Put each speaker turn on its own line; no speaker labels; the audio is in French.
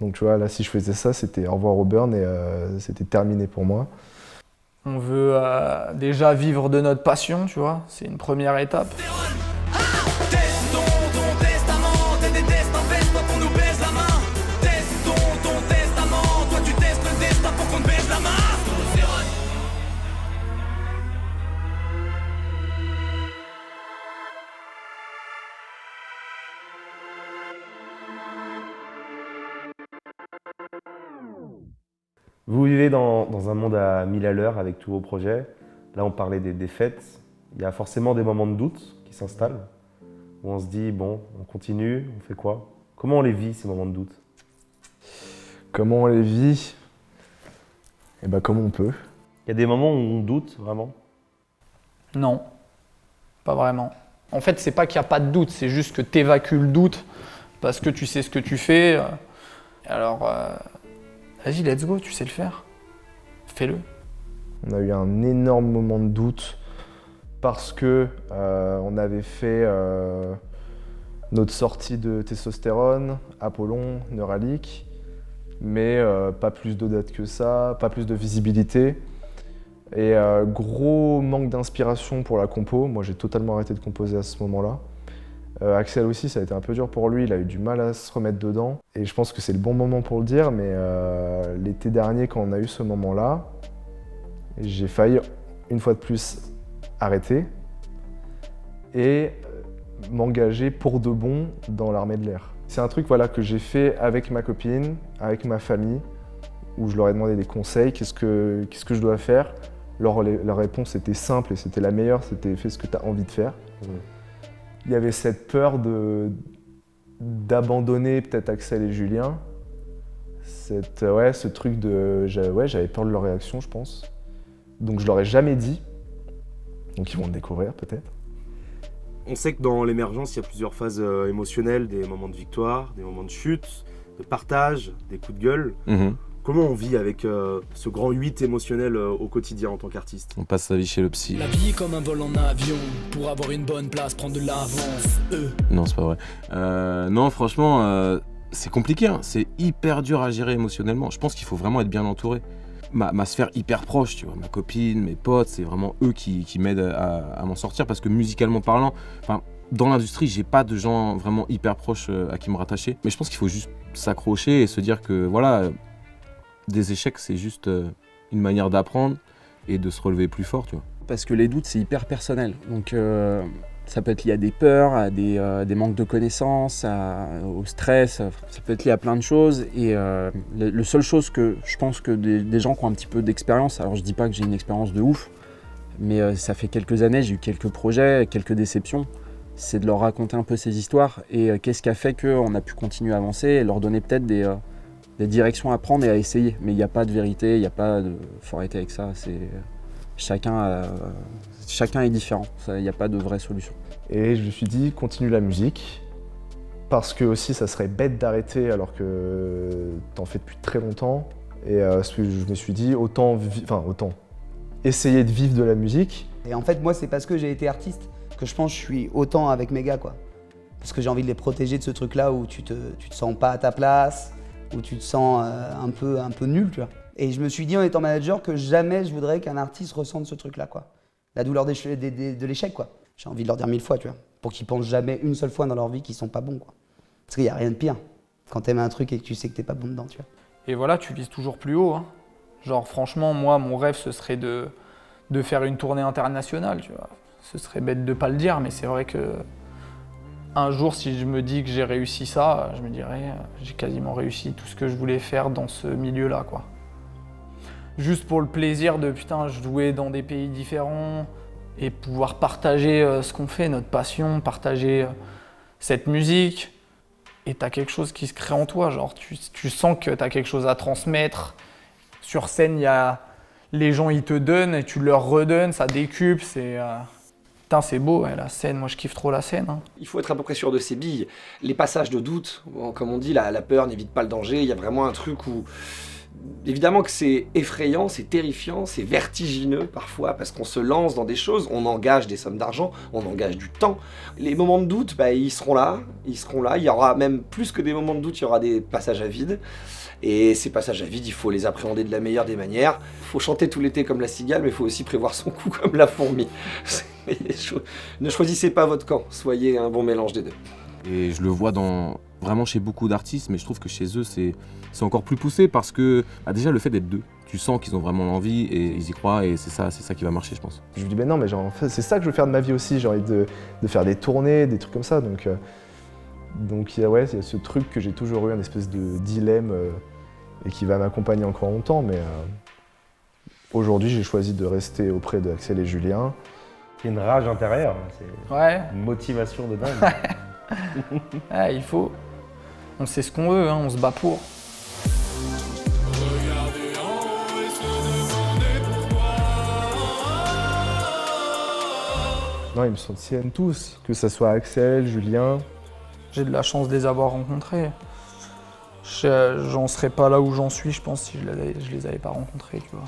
Donc tu vois, là, si je faisais ça, c'était au revoir au burn et c'était terminé pour moi.
On veut déjà vivre de notre passion, tu vois, c'est une première étape.
Vous vivez dans un monde à 1000 à l'heure avec tous vos projets. Là, on parlait des défaites. Il y a forcément des moments de doute qui s'installent, où on se dit, bon, on continue, on fait quoi? Comment on les vit, ces moments de doute?
Comment on les vit? Eh ben, comme on peut.
Il y a des moments où on doute, vraiment?
Non, pas vraiment. En fait, c'est pas qu'il n'y a pas de doute, c'est juste que tu évacues le doute parce que tu sais ce que tu fais. Alors, vas-y, let's go, tu sais le faire. Fais-le.
On a eu un énorme moment de doute parce que on avait fait notre sortie de testostérone, Apollon, Neuralic, mais pas plus de dates que ça, pas plus de visibilité. Et gros manque d'inspiration pour la compo. Moi, j'ai totalement arrêté de composer à ce moment-là. Axel aussi, ça a été un peu dur pour lui. Il a eu du mal à se remettre dedans. Et je pense que c'est le bon moment pour le dire, mais l'été dernier, quand on a eu ce moment-là, j'ai failli, une fois de plus, arrêter et m'engager pour de bon dans l'armée de l'air. C'est un truc voilà, que j'ai fait avec ma copine, avec ma famille, où je leur ai demandé des conseils, qu'est-ce que je dois faire. Leur réponse était simple et c'était la meilleure, c'était fais ce que tu as envie de faire. Il y avait cette peur d'abandonner peut-être Axel et Julien. Ce truc de... j'avais peur de leur réaction, je pense. Donc je leur ai jamais dit. Donc ils vont le découvrir peut-être.
On sait que dans l'émergence, il y a plusieurs phases émotionnelles, des moments de victoire, des moments de chute, de partage, des coups de gueule. Comment on vit avec ce grand 8 émotionnel au quotidien en tant qu'artiste?
On passe sa vie chez le psy.
La vie est comme un vol en avion, pour avoir une bonne place, prendre de l'avance.
Non, c'est pas vrai. Non, franchement, c'est compliqué, hein. C'est hyper dur à gérer émotionnellement. Je pense qu'il faut vraiment être bien entouré. Ma sphère hyper proche, tu vois, ma copine, mes potes, c'est vraiment eux qui m'aident à m'en sortir parce que musicalement parlant, dans l'industrie, j'ai pas de gens vraiment hyper proches à qui me rattacher. Mais je pense qu'il faut juste s'accrocher et se dire que voilà, des échecs, c'est juste une manière d'apprendre et de se relever plus fort, tu vois.
Parce que les doutes, c'est hyper personnel. Donc ça peut être lié à des peurs, à des manques de connaissances, au stress, ça peut être lié à plein de choses. Et la seule chose que je pense que des gens qui ont un petit peu d'expérience, alors je dis pas que j'ai une expérience de ouf, mais ça fait quelques années, j'ai eu quelques projets, quelques déceptions, c'est de leur raconter un peu ces histoires et qu'est-ce qui a fait qu'on a pu continuer à avancer et leur donner peut-être des directions à prendre et à essayer. Mais il n'y a pas de vérité, il n'y a pas de... faut arrêter avec ça, chacun est différent, il n'y a pas de vraie solution.
Et je me suis dit, continue la musique, parce que aussi ça serait bête d'arrêter alors que t'en fais depuis très longtemps. Et je me suis dit, autant essayer de vivre de la musique.
Et en fait, moi, c'est parce que j'ai été artiste que je pense que je suis autant avec mes gars, quoi. Parce que j'ai envie de les protéger de ce truc-là où tu te sens pas à ta place, où tu te sens un peu nul, tu vois. Et je me suis dit en étant manager que jamais je voudrais qu'un artiste ressente ce truc-là, quoi. La douleur de l'échec, quoi. J'ai envie de leur dire 1000 fois, tu vois, pour qu'ils pensent jamais une seule fois dans leur vie qu'ils sont pas bons, quoi. Parce qu'il y a rien de pire quand t'aimes un truc et que tu sais que t'es pas bon dedans, tu vois.
Et voilà, tu vises toujours plus haut, hein. Genre franchement, moi, mon rêve, ce serait de faire une tournée internationale, tu vois. Ce serait bête de pas le dire, mais c'est vrai que un jour, si je me dis que j'ai réussi ça, je me dirais, j'ai quasiment réussi tout ce que je voulais faire dans ce milieu-là, quoi. Juste pour le plaisir de, putain, jouer dans des pays différents et pouvoir partager ce qu'on fait, notre passion, partager cette musique. Et t'as quelque chose qui se crée en toi, genre tu sens que t'as quelque chose à transmettre. Sur scène, les gens ils te donnent et tu leur redonnes, ça décuple, putain, c'est beau, ouais, la scène, moi je kiffe trop la scène. Hein.
Il faut être à peu près sûr de ses billes. Les passages de doute, comme on dit, la peur n'évite pas le danger. Il y a vraiment un truc où évidemment que c'est effrayant, c'est terrifiant, c'est vertigineux parfois parce qu'on se lance dans des choses, on engage des sommes d'argent, on engage du temps. Les moments de doute, bah, ils seront là. Il y aura même plus que des moments de doute, il y aura des passages à vide. Et ces passages à vide, il faut les appréhender de la meilleure des manières. Il faut chanter tout l'été comme la cigale, mais il faut aussi prévoir son coup comme la fourmi. Ne choisissez pas votre camp, soyez un bon mélange des deux.
Et je le vois vraiment chez beaucoup d'artistes, mais je trouve que chez eux, c'est encore plus poussé parce que déjà le fait d'être deux, tu sens qu'ils ont vraiment l'envie et ils y croient et c'est ça qui va marcher, je pense.
Je lui dis, mais non, mais genre, en fait, c'est ça que je veux faire de ma vie aussi, j'ai envie de faire des tournées, des trucs comme ça. Donc il y a ce truc que j'ai toujours eu, un espèce de dilemme et qui va m'accompagner encore longtemps. Mais aujourd'hui, j'ai choisi de rester auprès d'Axel et Julien.
C'est une rage intérieure, c'est une motivation de dingue.
Ouais, il faut. On sait ce qu'on veut, hein, on se bat pour.
Non, ils me soutiennent tous, que ce soit Axel, Julien.
J'ai de la chance de les avoir rencontrés. J'en serais pas là où j'en suis, je pense, si je les avais pas rencontrés, tu vois.